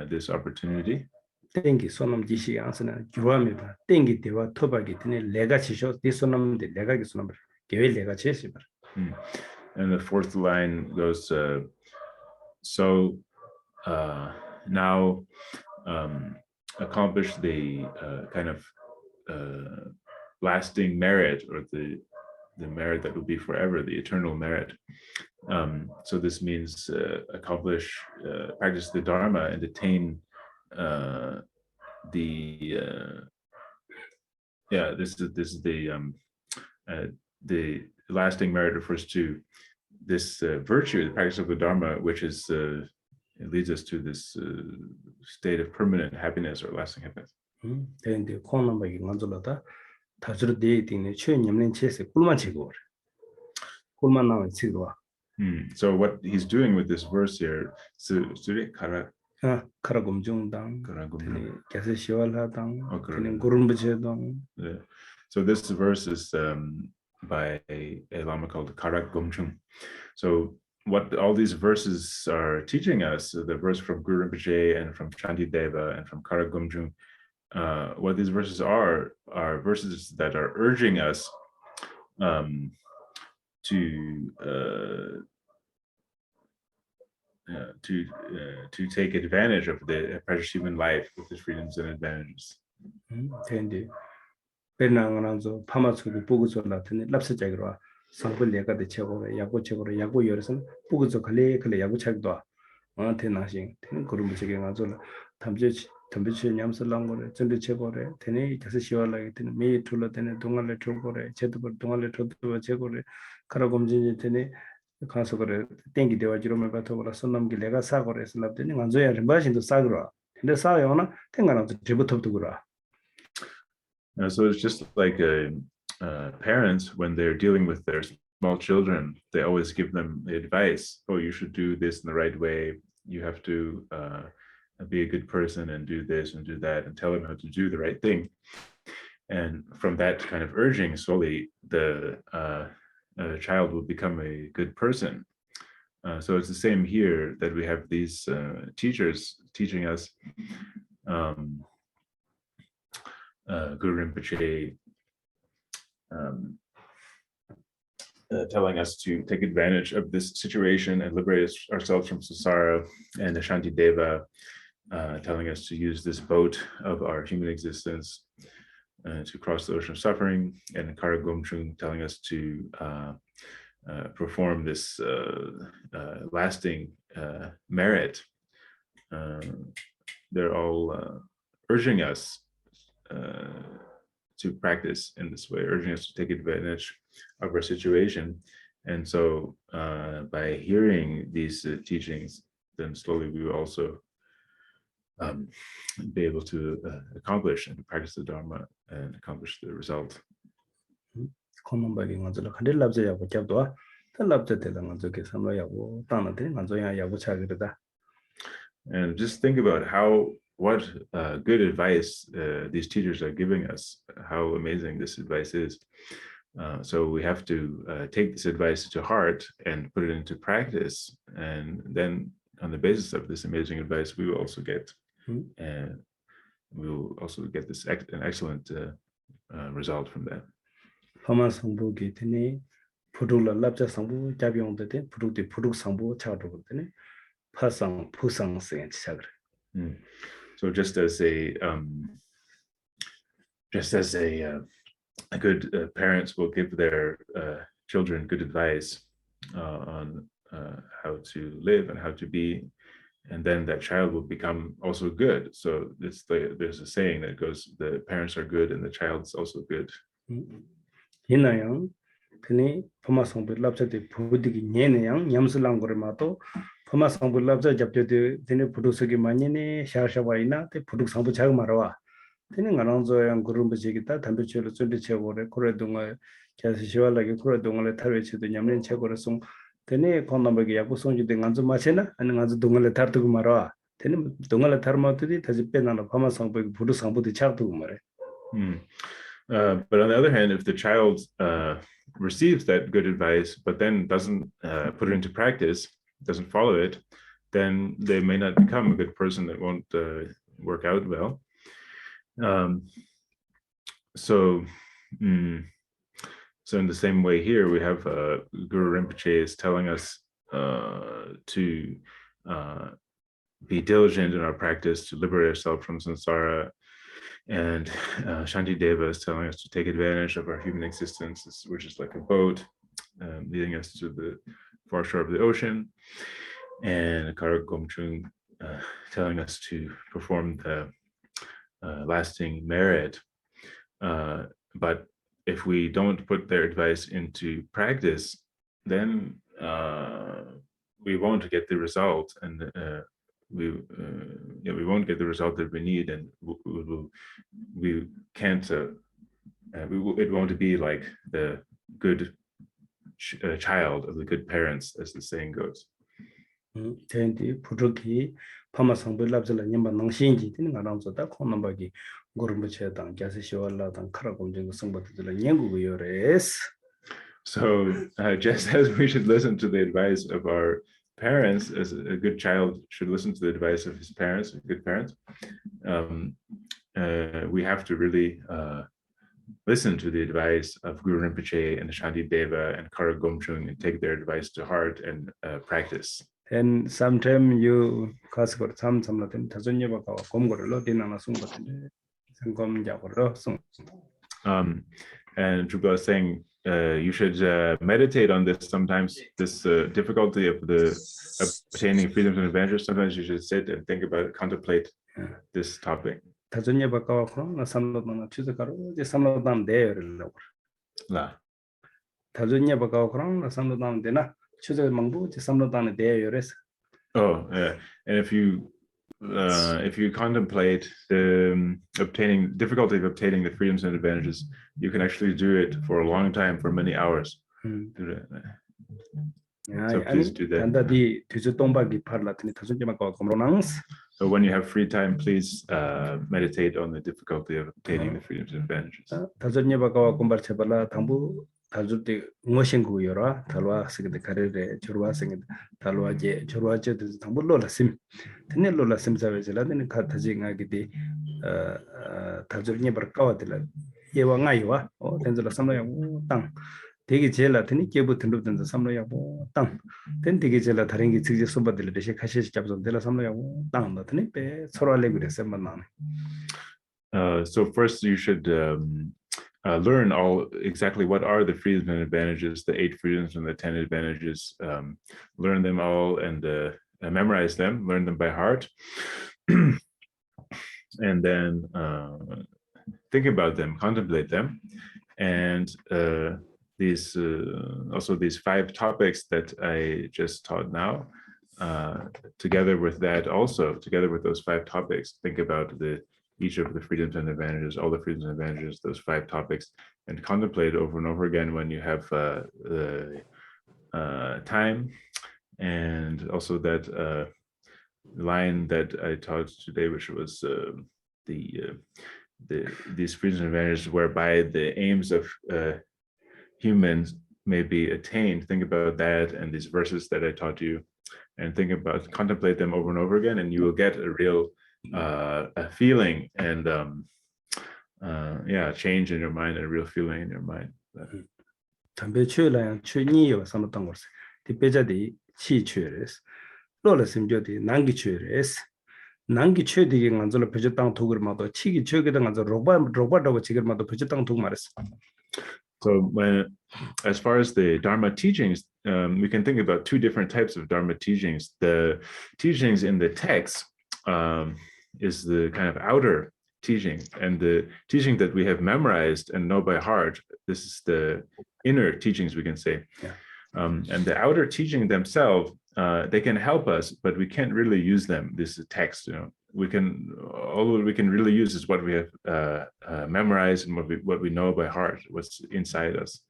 this opportunity. 땡기 손놈 지시 안스는 주함이다. 땡기 대와 토바기 드네 레가 치쇼 디 손놈데 레가기 손놈 개회 레가 치시 봐. And the fourth line goes so now accomplish the kind of lasting merit or the merit that will be forever, the eternal merit. So this means practice the Dharma and attain this is the lasting merit refers to this virtue, the practice of the Dharma, which is it leads us to this state of permanent happiness or lasting happiness. 근데 코너바기 만들었다. 다주르 데이팅에 최념len 체스 꿀만 치고 꿀만 나면 치고. So what he's doing with this verse here, 수리 카라곰중당, 계속 시월하당, 그냥 구름부제당. So this verse is by a Lama called Karak Gomchung. So what all these verses are teaching us, the verse from Guru Rinpoche and from Shantideva and from Karak Gomchung, what these verses are verses that are urging us to take advantage of the precious human life with its freedoms and advantages. 근데 베나가나서 파마츠기 보고서 나타내 랍스자기로 상불레가 대체고 야고체고로 야고 열선 보고서 갈래 야고 책도 한테 나신 되는 그런 무지개 가지고 담배치 냠슬랑 거래 전대 제거래 되네 다시 시월하게 되는 매일 둘러 되는 동안에 들고래 제도버 동안에 들고 제거래 카라곰진이 되네 가서 그래 땡기 대화지로만 받아보라 손남기 내가 사고래 했으나더니 간조야 림바신도 사그러 근데 사요나 생각나서 제부터부터 그러. So it's just like parents when they're dealing with their small children, they always give them advice. Oh, you should do this in the right way. You have to be a good person and do this and do that and tell them how to do the right thing. And from that kind of urging, slowly the child will become a good person. So it's the same here that we have these teachers teaching us. Guru Rinpoche telling us to take advantage of this situation and liberate ourselves from samsara, and the Shantideva telling us to use this boat of our human existence to cross the ocean of suffering, and Kara Gomchung telling us to perform this lasting merit. They're all urging us to practice in this way, urging us to take advantage of our situation. And so by hearing these teachings, then slowly we will also be able to accomplish and practice the Dharma and accomplish the result. And just think about what good advice these teachers are giving us, how amazing this advice is. So we have to take this advice to heart and put it into practice. And then on the basis of this amazing advice, we will also get this an excellent result from that. 파마 성부 기트니 푸둑라 랍자 성부 잡용되데 푸둑디 푸둑 성부 차도거든요. 파상 푸상 생에 차그래. So just as a good parents will give their children good advice on how to live and how to be, and then that child will become also good. So there's a saying that goes, the parents are good and the child's also good. 이나양 그니 파마 성부 랍자데 부디기 녜네양 냠슬랑 거마도 파마 성부 랍자 잡되데 데네 푸둑석이 많이네 샤샤와이나 데 푸둑 성부 자가 말아와 되는 가능성은 그런 버지기다 담배처럼 쫀데 채고래 그래 동안 계속 시월하게 그래 동안에 탈외치도 냠는 채고래서 되네 건너버기 약고 손지데 간주 마시나 아니 간주 동안에 탈두고 말아 되는 동안에 탈마들이 다시 빼나는 파마 성부 부두 성부도 차두고 말해. But on the other hand, if the child receives that good advice, but then doesn't put it into practice, doesn't follow it, then they may not become a good person. That won't work out well. So in the same way here, we have Guru Rinpoche is telling us to be diligent in our practice to liberate ourselves from samsara, and Shantideva is telling us to take advantage of our human existence, which is like a boat leading us to the far shore of the ocean, and Karak Gomchung telling us to perform the lasting merit. But if we don't put their advice into practice, then we won't get the result, and we won't get the result that we need, and we can't. It won't be like the good child of the good parents, as the saying goes. 대인디 부족히 파마 성불 랍절라 냠바 낭신지 되는 가랑서다 콘넘바기 고름부체당 가서 시월라당 카라곰쟁 성바들라 냥구고 요레스. So just as we should listen to the advice of our parents, as a good child should listen to the advice of his parents, good parents, we have to really listen to the advice of Guru Rinpoche and Shantideva and Karak Gomchung and take their advice to heart and practice. And sometimes you 가서 참참라된 다전여바가 곰고를 되나나 숨거든요. 생검자고로 숨. And Drupla is saying you should meditate on this sometimes, this difficulty of obtaining freedoms and adventures. Sometimes you should sit and think about it, contemplate this topic. 다전여바가 그러나 삼로단 추적하러 이제 삼로단 대열을 라. 다전여바가 그러나 삼로단 되나 추적 망부 이제 삼로단의 대열에서. Oh, yeah. And if you contemplate the difficulty of obtaining the freedoms and advantages, you can actually do it for a long time, for many hours. So please do that. So when you have free time, please meditate on the difficulty of obtaining the freedoms and advantages. 달줄때 무엇인구요라 달와스게 가르레 저와스게 달와제 저와제도 담불로라심 테넬로라심 자베zel라는 카타징하게디 달줄니 버까와들 예왕아이와 텐절라 삼로야 땅 되게 제일라 테니 깨부 등록된다 삼로야 땅 된 되게 제일라 다른 게 직접 손받들 대신 카시스 잡좀 될라 삼로야 땅 나더니 배 서로 알레 그랬어 만나네. So first you should learn exactly what are the freedoms and advantages, the 8 freedoms and the 10 advantages. Learn them all and memorize them, learn them by heart. And then think about them, contemplate them. And these 5 topics that I just taught now, together with those 5 topics, think about each of the freedoms and advantages, all the freedoms and advantages, those 5 topics, and contemplate over and over again when you have the time, and also that line that I taught today, which was these freedoms and advantages whereby the aims of humans may be attained. Think about that and these verses that I taught you, and think about, contemplate them over and over again, and you will get a real a feeling and yeah, change in your mind, a real feeling in your mind. 담배 취해라 취니요 삼았던 거스. 디베자디 치 취레스. 로라 심조디 난기 취레스. 난기 취되게 간절로 표적 땅 도구를 마도 치기 취게든 간절 로바라고 지금마도 표적 땅 도구 말했어. So as far as the Dharma teachings, we can think about two different types of Dharma teachings. The teachings in the text is the kind of outer teaching, and the teaching that we have memorized and know by heart, this is the inner teachings, we can say. Yeah. And the outer teaching themselves, they can help us, but we can't really use them. This is text, you know. All we can really use is what we have memorized and what we know by heart, what's inside us.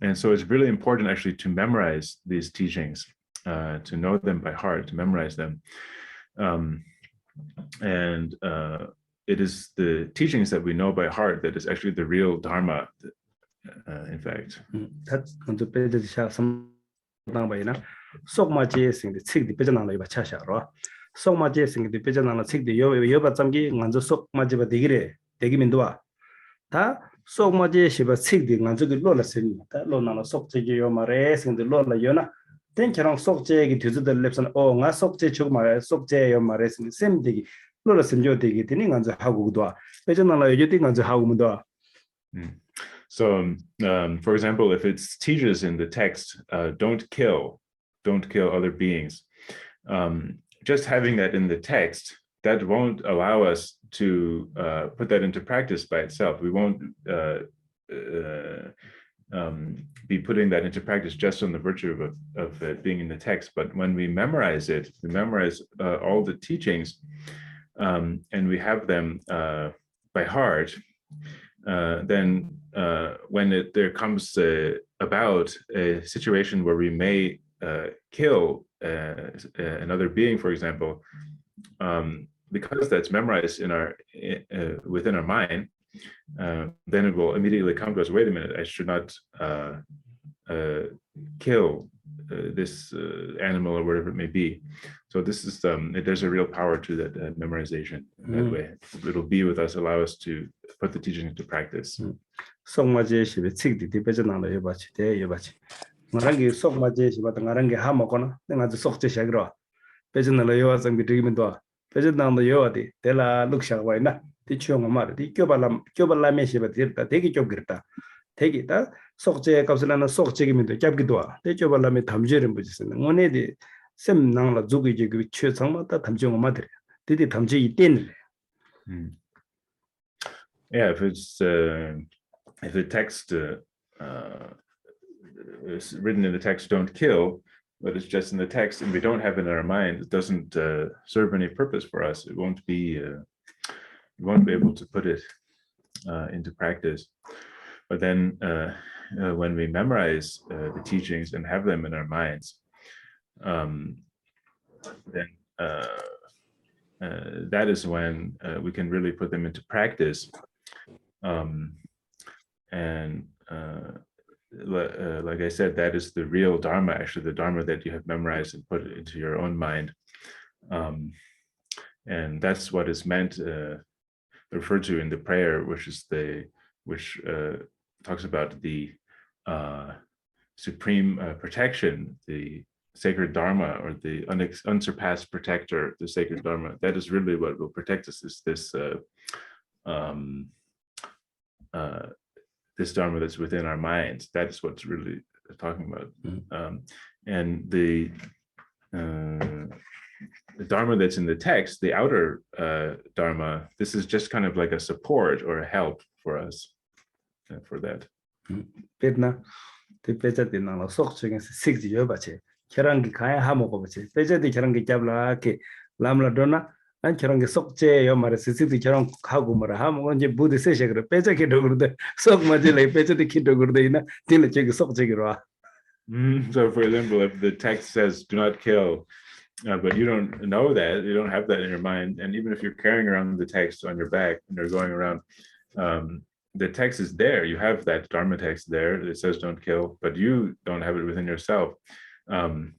And so it's really important actually to memorize these teachings, to know them by heart, to memorize them. And it is the teachings that we know by heart that is actually the real Dharma. In fact, that's on the page of some so much in the sick the pigeon on the chashara. So much in the pigeon on the sick the yoba samgi and the so much of a degree, they give me doa. Ta so much she was sick the Nanzu Lola sin, that Lona sock your mares in the Lola Yona. Then can sock jay to the lips and oh, I sock jay chuma, sock jay your mares in the same dig. Lola sin your dig it in on the Hagudua. Pigeon on you think on the Hagumudua. So, for example, if it teaches in the text, don't kill other beings, just having that in the text, that won't allow us to put that into practice by itself. We won't be putting that into practice just on the virtue of it being in the text. But when we memorize it, we memorize all the teachings, and we have them by heart, then when there comes about a situation where we may kill another being, for example, because that's memorized in our within our mind, then it will immediately come to us, wait a minute, I should not kill this animal or whatever it may be. So this is there's a real power to that memorization in that way. It'll be with us, allow us to put the teaching into practice. So much is the sick the pigeon on the yobachi, there yobachi. Narangi so much is about the Narangi Hamakona, then at the soft shagra. Pigeon on the yoas and be dreaming door. Pigeon on the yoadi, Della Luxa Waina, the Chongomar, the Cubala Meshi, but take it your grita. Take it, Sokje Kapsalana Sok Chigim to Jabgidua, the Jobalami Tamjirim, which is one the same Nanga Zugi with Chusama, that Tamjong Madre. Did it Tamji din? Yeah, if the text is written in the text, don't kill, but it's just in the text and we don't have it in our mind, it doesn't serve any purpose for us. It won't be, we won't be able to put it into practice. But then when we memorize the teachings and have them in our minds, then that is when we can really put them into practice. And like I said, that is the real Dharma, actually the Dharma that you have memorized and put into your own mind. And that's what is meant, referred to in the prayer, which talks about the supreme protection, the sacred Dharma, or the unsurpassed protector, the sacred Dharma. That is really what will protect us, is this this Dharma that's within our minds. That is what's really talking about. And the Dharma that's in the text, the outer Dharma, this is just kind of like a support or a help for us for that. Bedna, the better than a sock chicken 60 yobache. Kerangi Kaya Hamokobache. Better the Kerangi Jabla, Lamla Donna, 난 저런 게 속죄요 말해서 스스로 저런 하고 뭐라 하면 이제 부디 세세 그래 빼자기도 그러데 속 맞을래 빼자기 기도 그러데 이나 딜 저기 속죄기로 와. So, for example, if the text says "do not kill," but you don't know that, you don't have that in your mind, and even if you're carrying around the text on your back and you're going around, the text is there. You have that Dharma text there that says "don't kill," but you don't have it within yourself. And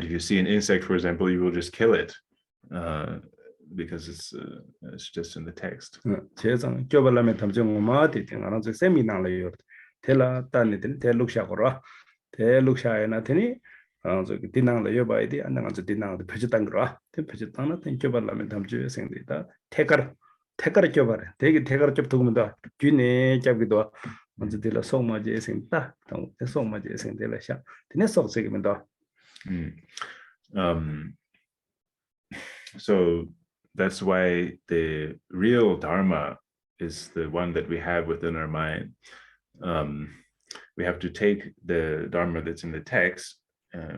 if you see an insect, for example, you will just kill it because it's just in the text. 제상 교발라면 담정 마디 등하는 저 세미나를 텔라 단니들 텔룩샤고라 텔룩샤에나 테니 저기 디낭을 여봐야지 안 나가서 디낭을 표시단 거라 표시단은 교발라면 담주에 생기다 태가를 교발해 되게 태가를 좀 두고면도 뒤에 잡기도 먼저 들어 속마지에 생다 또 속마지에 생들라 샤 드네 속색이면도 So that's why the real Dharma is the one that we have within our mind. We have to take the Dharma that's in the text,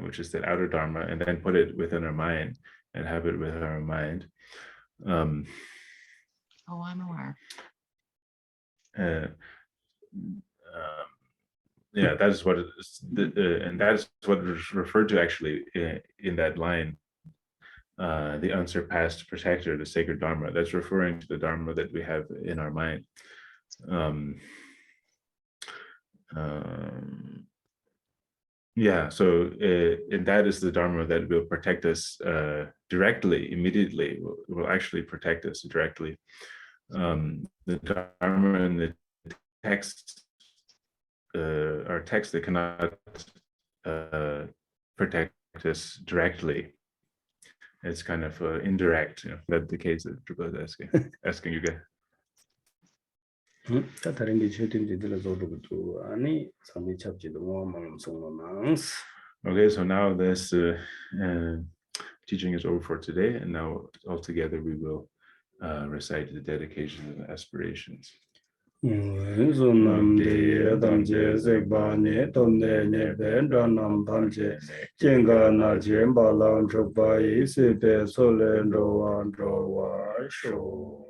which is the outer Dharma, and then put it within our mind and have it within our mind. I'm aware. Yeah, that is what it is, and that is what is referred to actually in that line. The unsurpassed protector, the sacred Dharma. That's referring to the Dharma that we have in our mind. Yeah, so and that is the Dharma that will protect us directly, immediately, will actually protect us directly. The Dharma and the text are texts that cannot protect us directly. It's kind of indirect, that's the case that Drupla is asking you guys. 다른 게 최대인들을 저도 아니 상위 잡지도 뭐 송나망스. Okay, so now this teaching is over for today, and now all together we will recite the dedications and aspirations. Sonam de damje sekbane tomne ne bendanam damje jenga na jemba lang chobai se be solen do an do wa sho.